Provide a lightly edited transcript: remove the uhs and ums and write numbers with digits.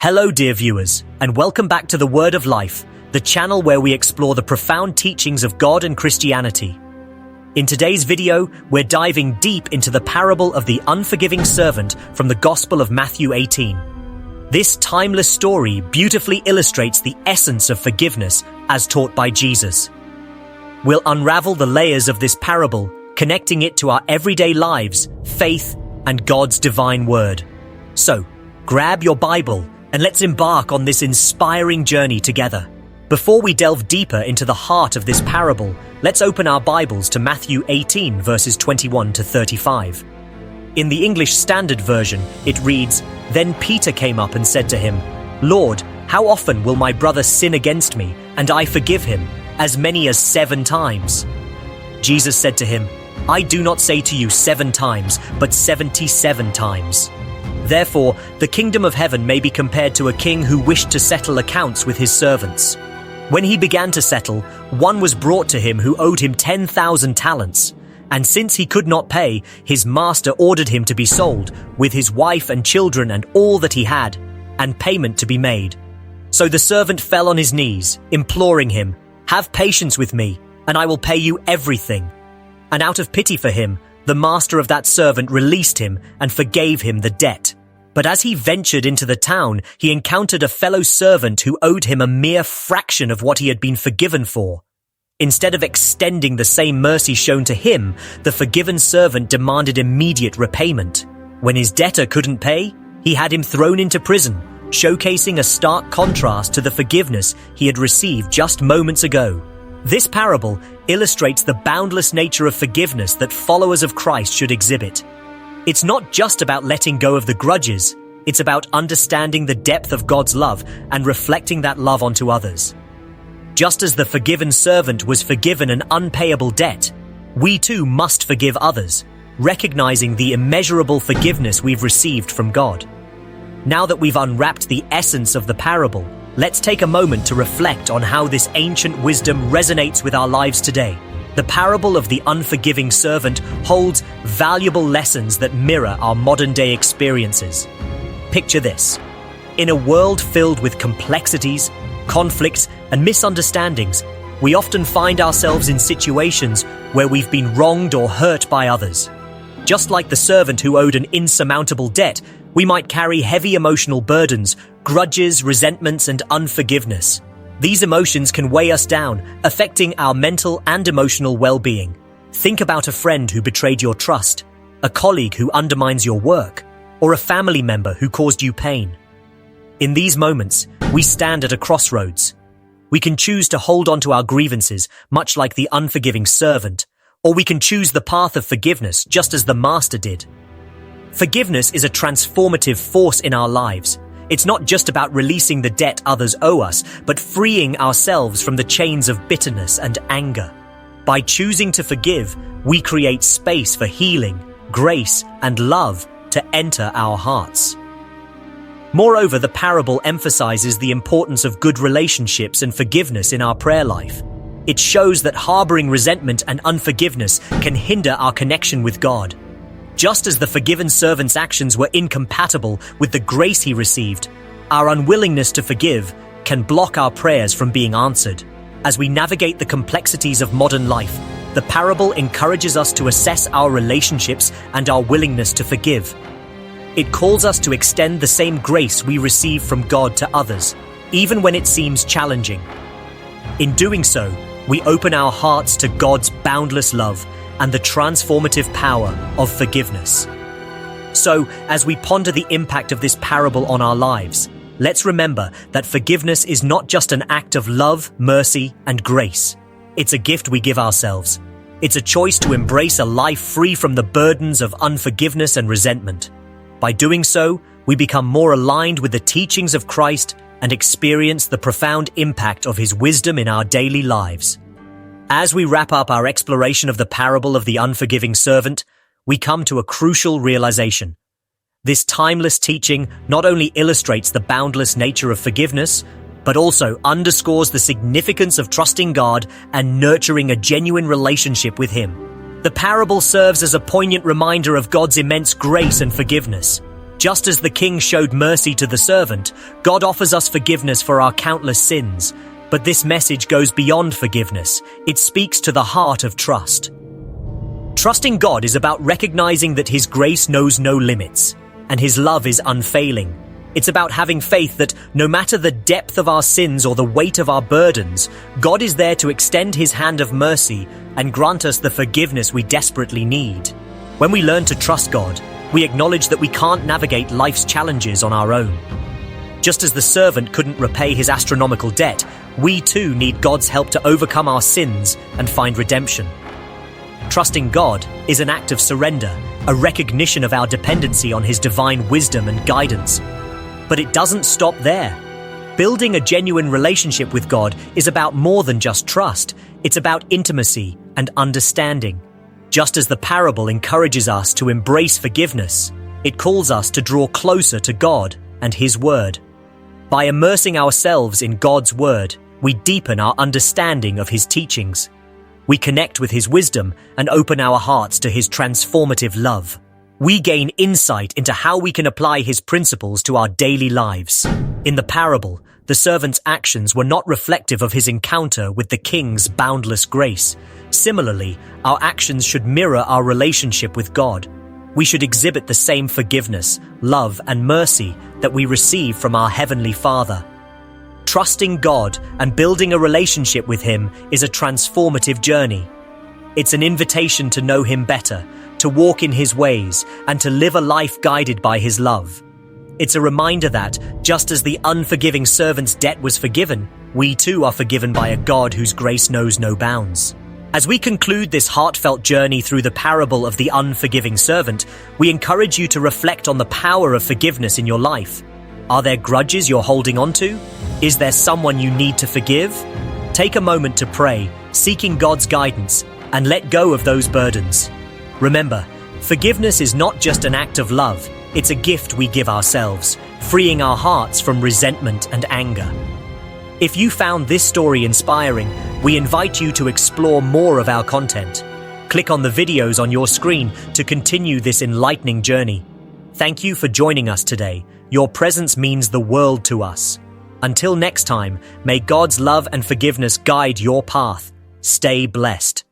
Hello, dear viewers, and welcome back to the Word of Life, the channel where we explore the profound teachings of God and Christianity. In today's video, we're diving deep into the parable of the unforgiving servant from the Gospel of Matthew 18. This timeless story beautifully illustrates the essence of forgiveness as taught by Jesus. We'll unravel the layers of this parable, connecting it to our everyday lives, faith, and God's divine word. So, grab your Bible and let's embark on this inspiring journey together. Before we delve deeper into the heart of this parable, let's open our Bibles to Matthew 18, verses 21 to 35. In the English Standard Version, it reads, "Then Peter came up and said to him, 'Lord, how often will my brother sin against me, and I forgive him? As many as 7 times?' Jesus said to him, 'I do not say to you 7 times, but 77 times. Therefore, the kingdom of heaven may be compared to a king who wished to settle accounts with his servants. When he began to settle, one was brought to him who owed him 10,000 talents. And since he could not pay, his master ordered him to be sold, with his wife and children and all that he had, and payment to be made. So the servant fell on his knees, imploring him, 'Have patience with me, and I will pay you everything.' And out of pity for him, the master of that servant released him and forgave him the debt. But as he ventured into the town, he encountered a fellow servant who owed him a mere fraction of what he had been forgiven for. Instead of extending the same mercy shown to him, the forgiven servant demanded immediate repayment. When his debtor couldn't pay, he had him thrown into prison, showcasing a stark contrast to the forgiveness he had received just moments ago. This parable illustrates the boundless nature of forgiveness that followers of Christ should exhibit. It's not just about letting go of the grudges, it's about understanding the depth of God's love and reflecting that love onto others. Just as the forgiven servant was forgiven an unpayable debt, we too must forgive others, recognizing the immeasurable forgiveness we've received from God. Now that we've unwrapped the essence of the parable, let's take a moment to reflect on how this ancient wisdom resonates with our lives today. The parable of the unforgiving servant holds valuable lessons that mirror our modern-day experiences. Picture this. In a world filled with complexities, conflicts, and misunderstandings, we often find ourselves in situations where we've been wronged or hurt by others. Just like the servant who owed an insurmountable debt, we might carry heavy emotional burdens, grudges, resentments, and unforgiveness. These emotions can weigh us down, affecting our mental and emotional well-being. Think about a friend who betrayed your trust, a colleague who undermines your work, or a family member who caused you pain. In these moments, we stand at a crossroads. We can choose to hold on to our grievances, much like the unforgiving servant, or we can choose the path of forgiveness, just as the Master did. Forgiveness is a transformative force in our lives. It's not just about releasing the debt others owe us, but freeing ourselves from the chains of bitterness and anger. By choosing to forgive, we create space for healing, grace, and love to enter our hearts. Moreover, the parable emphasizes the importance of good relationships and forgiveness in our prayer life. It shows that harboring resentment and unforgiveness can hinder our connection with God. Just as the forgiven servant's actions were incompatible with the grace he received, our unwillingness to forgive can block our prayers from being answered. As we navigate the complexities of modern life, the parable encourages us to assess our relationships and our willingness to forgive. It calls us to extend the same grace we receive from God to others, even when it seems challenging. In doing so, we open our hearts to God's boundless love and the transformative power of forgiveness. So, as we ponder the impact of this parable on our lives, let's remember that forgiveness is not just an act of love, mercy, and grace. It's a gift we give ourselves. It's a choice to embrace a life free from the burdens of unforgiveness and resentment. By doing so, we become more aligned with the teachings of Christ and experience the profound impact of His wisdom in our daily lives. As we wrap up our exploration of the parable of the unforgiving servant, we come to a crucial realization. This timeless teaching not only illustrates the boundless nature of forgiveness, but also underscores the significance of trusting God and nurturing a genuine relationship with Him. The parable serves as a poignant reminder of God's immense grace and forgiveness. Just as the king showed mercy to the servant, God offers us forgiveness for our countless sins. But this message goes beyond forgiveness. It speaks to the heart of trust. Trusting God is about recognizing that His grace knows no limits, and His love is unfailing. It's about having faith that no matter the depth of our sins or the weight of our burdens, God is there to extend His hand of mercy and grant us the forgiveness we desperately need. When we learn to trust God, we acknowledge that we can't navigate life's challenges on our own. Just as the servant couldn't repay his astronomical debt, we too need God's help to overcome our sins and find redemption. Trusting God is an act of surrender, a recognition of our dependency on His divine wisdom and guidance. But it doesn't stop there. Building a genuine relationship with God is about more than just trust. It's about intimacy and understanding. Just as the parable encourages us to embrace forgiveness, it calls us to draw closer to God and His Word. By immersing ourselves in God's Word, we deepen our understanding of His teachings. We connect with His wisdom and open our hearts to His transformative love. We gain insight into how we can apply His principles to our daily lives. In the parable, the servant's actions were not reflective of his encounter with the king's boundless grace. Similarly, our actions should mirror our relationship with God. We should exhibit the same forgiveness, love, and mercy that we receive from our Heavenly Father. Trusting God and building a relationship with Him is a transformative journey. It's an invitation to know Him better, to walk in His ways, and to live a life guided by His love. It's a reminder that, just as the unforgiving servant's debt was forgiven, we too are forgiven by a God whose grace knows no bounds. As we conclude this heartfelt journey through the parable of the unforgiving servant, we encourage you to reflect on the power of forgiveness in your life. Are there grudges you're holding on to? Is there someone you need to forgive? Take a moment to pray, seeking God's guidance, and let go of those burdens. Remember, forgiveness is not just an act of love, it's a gift we give ourselves, freeing our hearts from resentment and anger. If you found this story inspiring, we invite you to explore more of our content. Click on the videos on your screen to continue this enlightening journey. Thank you for joining us today. Your presence means the world to us. Until next time, may God's love and forgiveness guide your path. Stay blessed.